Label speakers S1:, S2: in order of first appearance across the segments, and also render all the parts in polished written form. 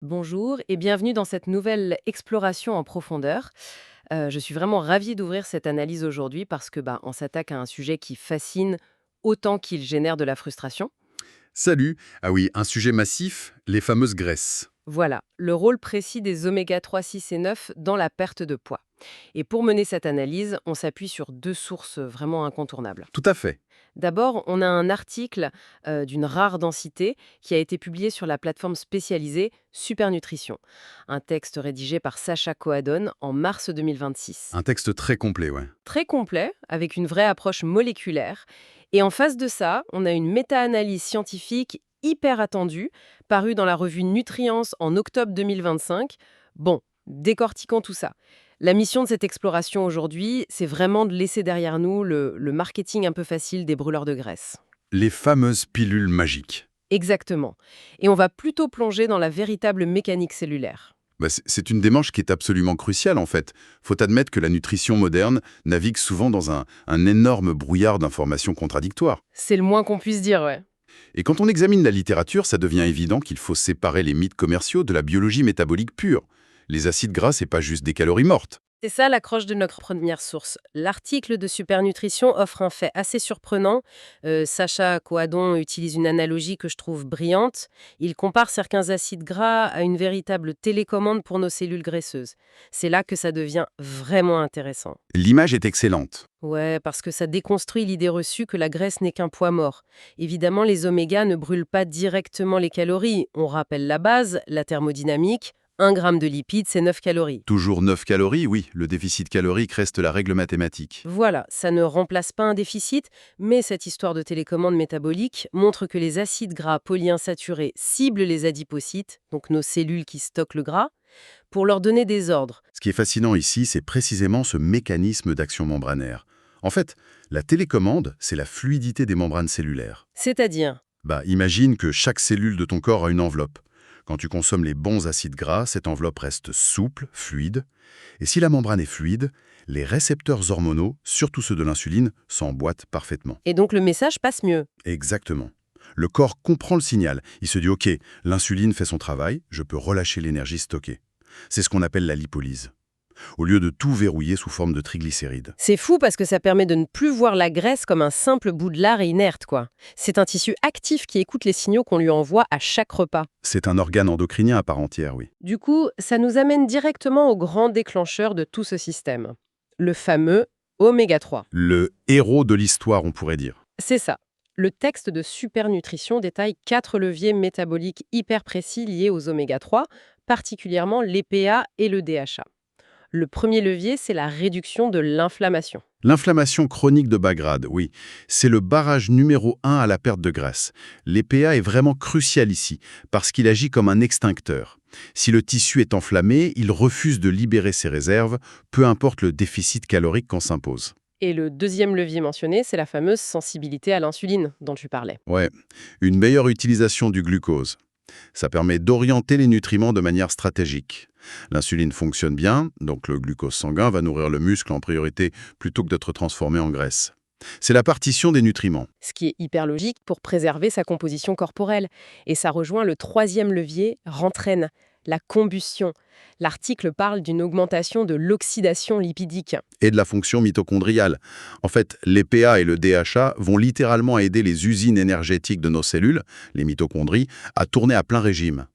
S1: Bonjour et bienvenue dans cette nouvelle exploration en profondeur. Je suis vraiment ravie d'ouvrir cette analyse aujourd'hui parce que on s'attaque à un sujet qui fascine autant qu'il génère de la frustration.
S2: Salut. Ah oui, un sujet massif, les fameuses graisses.
S1: Voilà, le rôle précis des oméga 3, 6 et 9 dans la perte de poids. Et pour mener cette analyse, on s'appuie sur deux sources vraiment incontournables.
S2: Tout à fait.
S1: D'abord, on a un article d'une rare densité qui a été publié sur la plateforme spécialisée Supernutrition, un texte rédigé par Sacha Coadon en mars 2026.
S2: Un texte très complet, ouais.
S1: Très complet, avec une vraie approche moléculaire. Et en face de ça, on a une méta-analyse scientifique hyper attendue, parue dans la revue Nutrients en octobre 2025. Bon, décortiquons tout ça. La mission de cette exploration aujourd'hui, c'est vraiment de laisser derrière nous le marketing un peu facile des brûleurs de graisse.
S2: Les fameuses pilules magiques.
S1: Exactement. Et on va plutôt plonger dans la véritable mécanique cellulaire.
S2: C'est une démarche qui est absolument cruciale en fait. Faut admettre que la nutrition moderne navigue souvent dans un énorme brouillard d'informations contradictoires.
S1: C'est le moins qu'on puisse dire, ouais.
S2: Et quand on examine la littérature, ça devient évident qu'il faut séparer les mythes commerciaux de la biologie métabolique pure. Les acides gras, c'est pas juste des calories mortes.
S1: C'est ça l'accroche de notre première source. L'article de Supernutrition offre un fait assez surprenant. Sacha Coadon utilise une analogie que je trouve brillante. Il compare certains acides gras à une véritable télécommande pour nos cellules graisseuses. C'est là que ça devient vraiment intéressant.
S2: L'image est excellente.
S1: Ouais, parce que ça déconstruit l'idée reçue que la graisse n'est qu'un poids mort. Évidemment, les omégas ne brûlent pas directement les calories. On rappelle la base, la thermodynamique. 1 gramme de lipides, c'est 9 calories.
S2: Toujours 9 calories, oui, le déficit calorique reste la règle mathématique.
S1: Voilà, ça ne remplace pas un déficit, mais cette histoire de télécommande métabolique montre que les acides gras polyinsaturés ciblent les adipocytes, donc nos cellules qui stockent le gras, pour leur donner des ordres.
S2: Ce qui est fascinant ici, c'est précisément ce mécanisme d'action membranaire. En fait, la télécommande, c'est la fluidité des membranes cellulaires.
S1: C'est-à-dire,
S2: Imagine que chaque cellule de ton corps a une enveloppe. Quand tu consommes les bons acides gras, cette enveloppe reste souple, fluide. Et si la membrane est fluide, les récepteurs hormonaux, surtout ceux de l'insuline, s'emboîtent parfaitement.
S1: et donc le message passe mieux.
S2: Exactement. Le corps comprend le signal. Il se dit « Ok, l'insuline fait son travail, je peux relâcher l'énergie stockée ». C'est ce qu'on appelle la lipolyse. Au lieu de tout verrouiller sous forme de triglycérides.
S1: C'est fou parce que ça permet de ne plus voir la graisse comme un simple bout de lard inerte, quoi. C'est un tissu actif qui écoute les signaux qu'on lui envoie à chaque repas.
S2: C'est un organe endocrinien à part entière, oui.
S1: Du coup, ça nous amène directement au grand déclencheur de tout ce système. Le fameux oméga 3.
S2: Le héros de l'histoire, on pourrait dire.
S1: C'est ça. Le texte de Supernutrition détaille 4 leviers métaboliques hyper précis liés aux oméga 3, particulièrement l'EPA et le DHA. Le premier levier, c'est la réduction de l'inflammation.
S2: L'inflammation chronique de bas grade, oui, c'est le barrage numéro 1 à la perte de graisse. L'EPA est vraiment crucial ici, parce qu'il agit comme un extincteur. Si le tissu est enflammé, il refuse de libérer ses réserves, peu importe le déficit calorique qu'on s'impose.
S1: Et le deuxième levier mentionné, c'est la fameuse sensibilité à l'insuline dont tu parlais.
S2: Ouais, une meilleure utilisation du glucose. Ça permet d'orienter les nutriments de manière stratégique. L'insuline fonctionne bien, donc le glucose sanguin va nourrir le muscle en priorité plutôt que d'être transformé en graisse. C'est la partition des nutriments.
S1: Ce qui est hyper logique pour préserver sa composition corporelle. Et ça rejoint le troisième levier, rentraine, la combustion. L'article parle d'une augmentation de l'oxydation lipidique.
S2: Et de la fonction mitochondriale. En fait, l'EPA et le DHA vont littéralement aider les usines énergétiques de nos cellules, les mitochondries, à tourner à plein régime.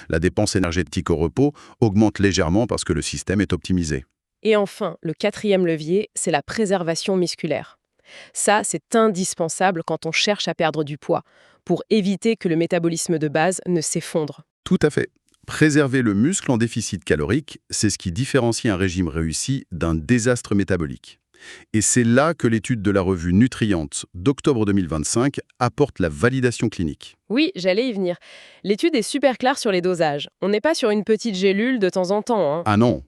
S2: La dépense énergétique au repos augmente légèrement parce que le système est optimisé.
S1: Et enfin, le quatrième levier, c'est la préservation musculaire. Ça, c'est indispensable quand on cherche à perdre du poids, pour éviter que le métabolisme de base ne s'effondre.
S2: Tout à fait. Préserver le muscle en déficit calorique, c'est ce qui différencie un régime réussi d'un désastre métabolique. Et c'est là que l'étude de la revue Nutrients d'octobre 2025 apporte la validation clinique.
S1: Oui, j'allais y venir. L'étude est super claire sur les dosages. On n'est pas sur une petite gélule de temps en temps, hein.
S2: Ah non.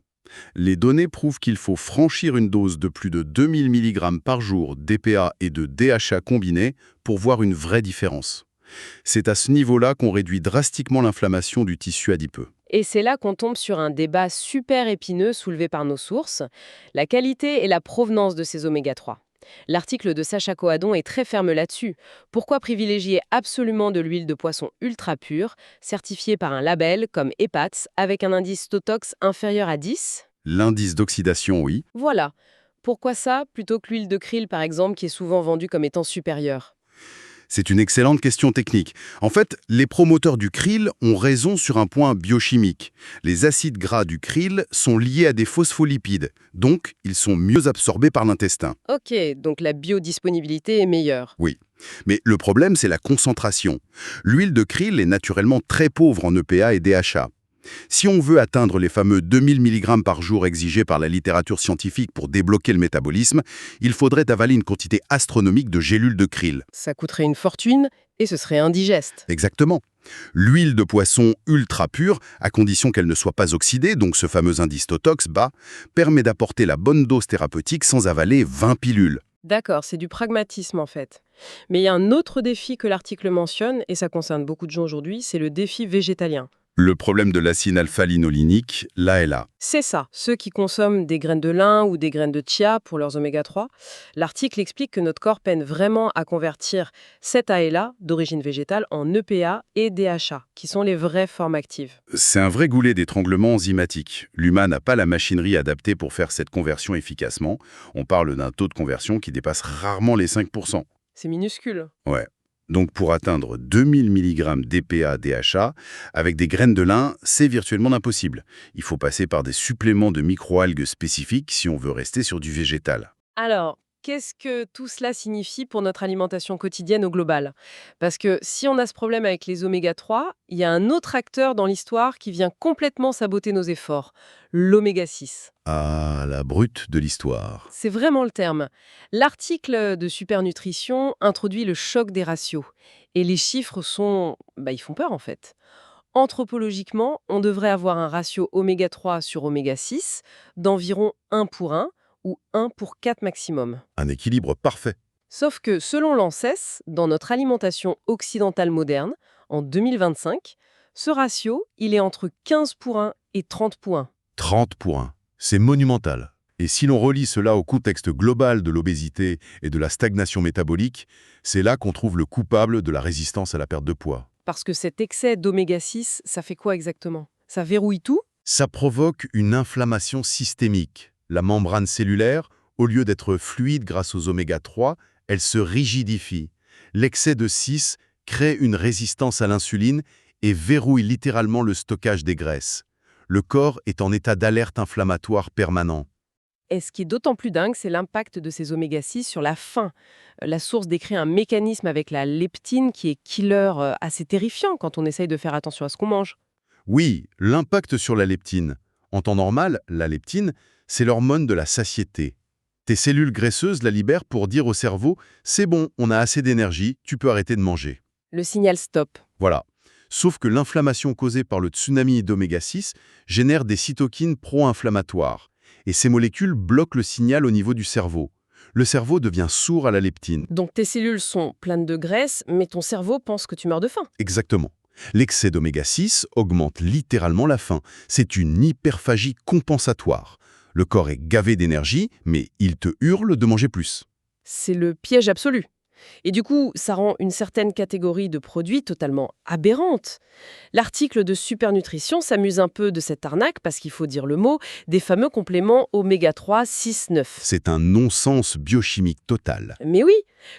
S2: Les données prouvent qu'il faut franchir une dose de plus de 2000 mg par jour d'EPA et de DHA combinés pour voir une vraie différence. C'est à ce niveau-là qu'on réduit drastiquement l'inflammation du tissu adipeux.
S1: Et c'est là qu'on tombe sur un débat super épineux soulevé par nos sources, la qualité et la provenance de ces oméga 3. L'article de Sacha Coadon est très ferme là-dessus. Pourquoi privilégier absolument de l'huile de poisson ultra pure, certifiée par un label comme EPATS, avec un indice Stotox inférieur à 10?
S2: L'indice d'oxydation, oui.
S1: Voilà. Pourquoi ça, plutôt que l'huile de krill, par exemple, qui est souvent vendue comme étant supérieure?
S2: C'est une excellente question technique. En fait, les promoteurs du krill ont raison sur un point biochimique. Les acides gras du krill sont liés à des phospholipides, donc ils sont mieux absorbés par l'intestin.
S1: Ok, donc la biodisponibilité est meilleure.
S2: Oui. Mais le problème, c'est la concentration. L'huile de krill est naturellement très pauvre en EPA et DHA. Si on veut atteindre les fameux 2000 mg par jour exigés par la littérature scientifique pour débloquer le métabolisme, il faudrait avaler une quantité astronomique de gélules de krill.
S1: Ça coûterait une fortune et ce serait indigeste.
S2: Exactement. L'huile de poisson ultra pure, à condition qu'elle ne soit pas oxydée, donc ce fameux indice Stotox bas, permet d'apporter la bonne dose thérapeutique sans avaler 20 pilules.
S1: D'accord, c'est du pragmatisme en fait. Mais il y a un autre défi que l'article mentionne, et ça concerne beaucoup de gens aujourd'hui, c'est le défi végétalien.
S2: Le problème de l'acide alpha-linolénique, là est là.
S1: C'est ça, ceux qui consomment des graines de lin ou des graines de chia pour leurs oméga 3. L'article explique que notre corps peine vraiment à convertir cet ALA d'origine végétale en EPA et DHA, qui sont les vraies formes actives.
S2: C'est un vrai goulet d'étranglement enzymatique. L'humain n'a pas la machinerie adaptée pour faire cette conversion efficacement. On parle d'un taux de conversion qui dépasse rarement les 5%.
S1: C'est minuscule.
S2: Ouais. Donc pour atteindre 2000 mg d'EPA-DHA, avec des graines de lin, c'est virtuellement impossible. Il faut passer par des suppléments de microalgues spécifiques si on veut rester sur du végétal.
S1: Alors, qu'est-ce que tout cela signifie pour notre alimentation quotidienne au global? Parce que si on a ce problème avec les oméga 3, il y a un autre acteur dans l'histoire qui vient complètement saboter nos efforts, l'oméga 6.
S2: Ah, la brute de l'histoire.
S1: C'est vraiment le terme. L'article de Supernutrition introduit le choc des ratios. Et les chiffres ils font peur en fait. Anthropologiquement, on devrait avoir un ratio oméga 3 sur oméga 6 d'environ 1 pour 1 ou 1 pour 4 maximum.
S2: Un équilibre parfait.
S1: Sauf que selon l'ANSES, dans notre alimentation occidentale moderne, en 2025, ce ratio, il est entre 15 pour 1 et 30 pour 1.
S2: 30 pour 1. C'est monumental. Et si l'on relie cela au contexte global de l'obésité et de la stagnation métabolique, c'est là qu'on trouve le coupable de la résistance à la perte de poids.
S1: Parce que cet excès d'oméga 6, ça fait quoi exactement? Ça verrouille tout?
S2: Ça provoque une inflammation systémique. La membrane cellulaire, au lieu d'être fluide grâce aux oméga 3, elle se rigidifie. L'excès de 6 crée une résistance à l'insuline et verrouille littéralement le stockage des graisses. Le corps est en état d'alerte inflammatoire permanent.
S1: Et ce qui est d'autant plus dingue, c'est l'impact de ces oméga 6 sur la faim. La source décrit un mécanisme avec la leptine qui est killer assez terrifiant quand on essaye de faire attention à ce qu'on mange.
S2: Oui, l'impact sur la leptine. En temps normal, la leptine, c'est l'hormone de la satiété. Tes cellules graisseuses la libèrent pour dire au cerveau « c'est bon, on a assez d'énergie, tu peux arrêter de manger ».
S1: Le signal stop.
S2: Voilà. Sauf que l'inflammation causée par le tsunami d'oméga 6 génère des cytokines pro-inflammatoires. Et ces molécules bloquent le signal au niveau du cerveau. Le cerveau devient sourd à la leptine.
S1: Donc tes cellules sont pleines de graisse, mais ton cerveau pense que tu meurs de faim.
S2: Exactement. L'excès d'oméga 6 augmente littéralement la faim. C'est une hyperphagie compensatoire. Le corps est gavé d'énergie, mais il te hurle de manger plus.
S1: C'est le piège absolu. Et du coup, ça rend une certaine catégorie de produits totalement aberrante. L'article de Supernutrition s'amuse un peu de cette arnaque, parce qu'il faut dire le mot, des fameux compléments oméga 3, 6, 9.
S2: C'est un non-sens biochimique total.
S1: Mais oui,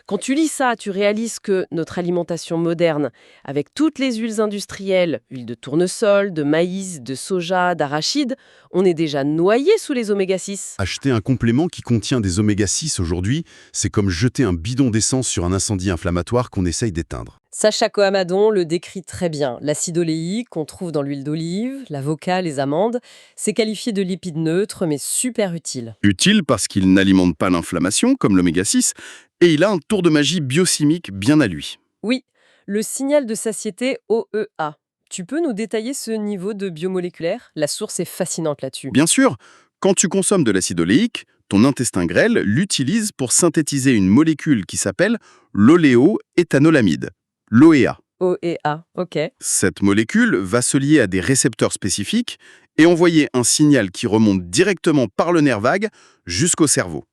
S1: quand tu lis ça, tu réalises que notre alimentation moderne, avec toutes les huiles industrielles, huile de tournesol, de maïs, de soja, d'arachide, on est déjà noyé sous les oméga 6.
S2: Acheter un complément qui contient des oméga 6 aujourd'hui, c'est comme jeter un bidon d'essence sur un incendie inflammatoire qu'on essaye d'éteindre.
S1: Sacha Cohamadon le décrit très bien. L'acide oléique qu'on trouve dans l'huile d'olive, l'avocat, les amandes, c'est qualifié de lipide neutre mais super utile.
S2: Utile parce qu'il n'alimente pas l'inflammation, comme l'oméga 6, et il a un tour de magie biochimique bien à lui.
S1: Oui, le signal de satiété OEA. Tu peux nous détailler ce niveau de biomoléculaire? La source est fascinante là-dessus.
S2: Bien sûr, quand tu consommes de l'acide oléique, ton intestin grêle l'utilise pour synthétiser une molécule qui s'appelle l'oléoéthanolamide, l'OEA.
S1: OEA, ok.
S2: Cette molécule va se lier à des récepteurs spécifiques et envoyer un signal qui remonte directement par le nerf vague jusqu'au cerveau.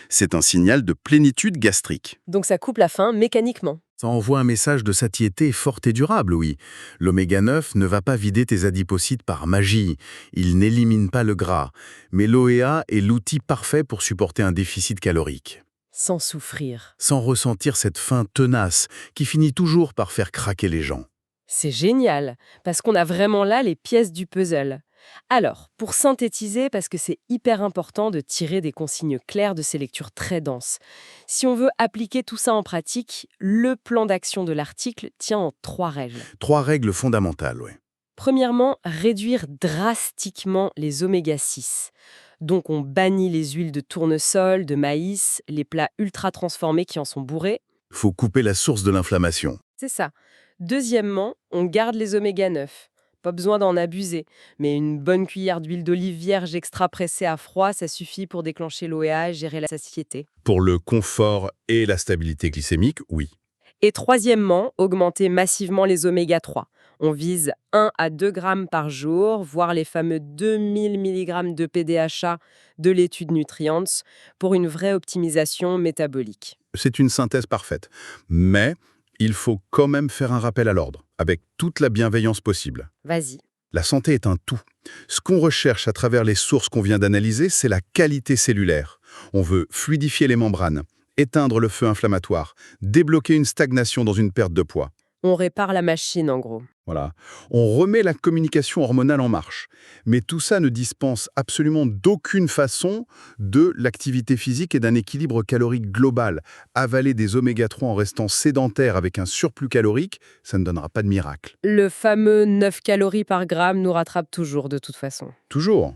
S2: C'est un signal de plénitude gastrique.
S1: Donc ça coupe la faim mécaniquement.
S3: Ça envoie un message de satiété forte et durable, oui. L'oméga 9 ne va pas vider tes adipocytes par magie. Il n'élimine pas le gras. Mais l'OEA est l'outil parfait pour supporter un déficit calorique.
S1: Sans souffrir.
S3: Sans ressentir cette faim tenace qui finit toujours par faire craquer les gens.
S1: C'est génial, parce qu'on a vraiment là les pièces du puzzle. Alors, pour synthétiser, parce que c'est hyper important de tirer des consignes claires de ces lectures très denses. Si on veut appliquer tout ça en pratique, le plan d'action de l'article tient en 3 règles.
S3: 3 règles fondamentales, oui.
S1: Premièrement, réduire drastiquement les oméga 6. Donc on bannit les huiles de tournesol, de maïs, les plats ultra transformés qui en sont bourrés.
S3: Faut couper la source de l'inflammation.
S1: C'est ça. Deuxièmement, on garde les oméga 9. Pas besoin d'en abuser, mais une bonne cuillère d'huile d'olive vierge extra pressée à froid, ça suffit pour déclencher l'OEA et gérer la satiété.
S3: Pour le confort et la stabilité glycémique, oui.
S1: Et troisièmement, augmenter massivement les oméga 3. On vise 1 à 2 grammes par jour, voire les fameux 2000 mg de PDHA de l'étude Nutrients pour une vraie optimisation métabolique.
S3: C'est une synthèse parfaite. Mais il faut quand même faire un rappel à l'ordre, avec toute la bienveillance possible.
S1: Vas-y.
S3: La santé est un tout. Ce qu'on recherche à travers les sources qu'on vient d'analyser, c'est la qualité cellulaire. On veut fluidifier les membranes, éteindre le feu inflammatoire, débloquer une stagnation dans une perte de poids.
S1: On répare la machine en gros.
S3: Voilà. On remet la communication hormonale en marche. Mais tout ça ne dispense absolument d'aucune façon de l'activité physique et d'un équilibre calorique global. Avaler des oméga 3 en restant sédentaire avec un surplus calorique, ça ne donnera pas de miracle.
S1: Le fameux 9 calories par gramme nous rattrape toujours de toute façon.
S3: Toujours.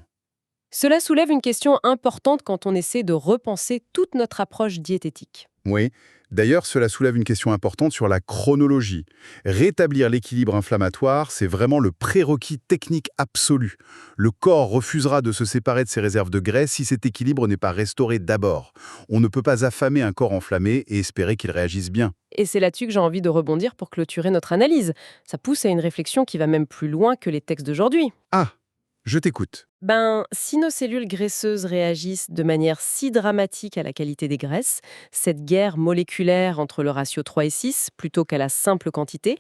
S1: Cela soulève une question importante quand on essaie de repenser toute notre approche diététique.
S3: Oui. D'ailleurs, cela soulève une question importante sur la chronologie. Rétablir l'équilibre inflammatoire, c'est vraiment le prérequis technique absolu. Le corps refusera de se séparer de ses réserves de graisse si cet équilibre n'est pas restauré d'abord. On ne peut pas affamer un corps enflammé et espérer qu'il réagisse bien.
S1: Et c'est là-dessus que j'ai envie de rebondir pour clôturer notre analyse. Ça pousse à une réflexion qui va même plus loin que les textes d'aujourd'hui.
S3: Ah, je t'écoute.
S1: Si nos cellules graisseuses réagissent de manière si dramatique à la qualité des graisses, cette guerre moléculaire entre le ratio 3 et 6 plutôt qu'à la simple quantité,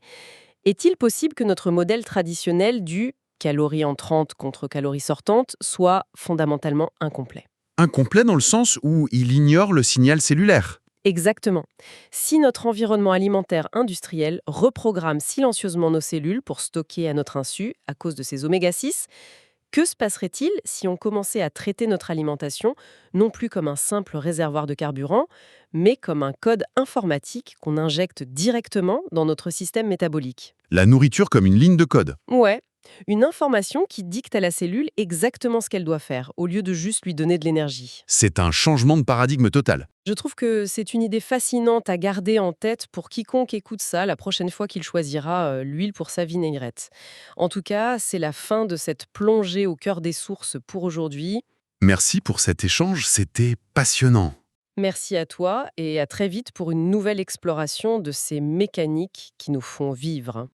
S1: est-il possible que notre modèle traditionnel du calories entrantes contre calories sortantes soit fondamentalement incomplet?
S2: Incomplet dans le sens où il ignore le signal cellulaire.
S1: Exactement. Si notre environnement alimentaire industriel reprogramme silencieusement nos cellules pour stocker à notre insu à cause de ces oméga 6, que se passerait-il si on commençait à traiter notre alimentation non plus comme un simple réservoir de carburant, mais comme un code informatique qu'on injecte directement dans notre système métabolique?
S2: La nourriture comme une ligne de code.
S1: Ouais, une information qui dicte à la cellule exactement ce qu'elle doit faire, au lieu de juste lui donner de l'énergie.
S2: C'est un changement de paradigme total.
S1: Je trouve que c'est une idée fascinante à garder en tête pour quiconque écoute ça la prochaine fois qu'il choisira l'huile pour sa vinaigrette. En tout cas, c'est la fin de cette plongée au cœur des sources pour aujourd'hui.
S2: Merci pour cet échange, c'était passionnant.
S1: Merci à toi et à très vite pour une nouvelle exploration de ces mécaniques qui nous font vivre.